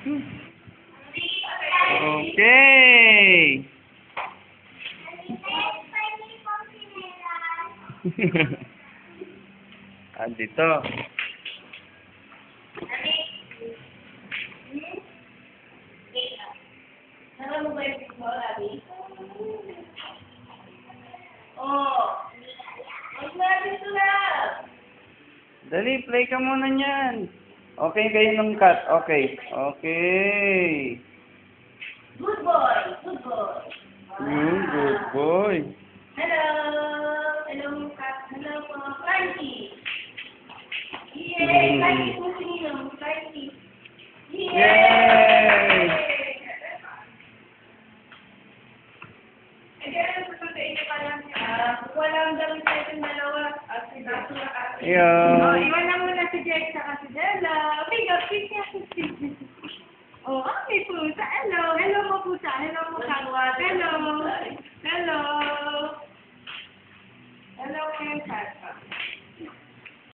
Okay. Andito. Alam mo ba yung picture, Abby? Oh! Mag-love ito na! Dali, play ka muna niyan. Okay kayo ng cut. Okay. Okay. Good boy! Good boy! Good boy. Hello! Hello, cat. Hello po. Frankie! Yay! Frankie po sinino. Frankie! Yay! Walang damit sa itong dalawa. At si Dato na kasi. Ayun. Iwan na muna si Jake sa si Della. Okay, pick niya si Steve. Oh, okay, pusa. Hello. Hello mo, pusa. Hello mo, kawat. Hello. Hello. Hello, kayo, cat.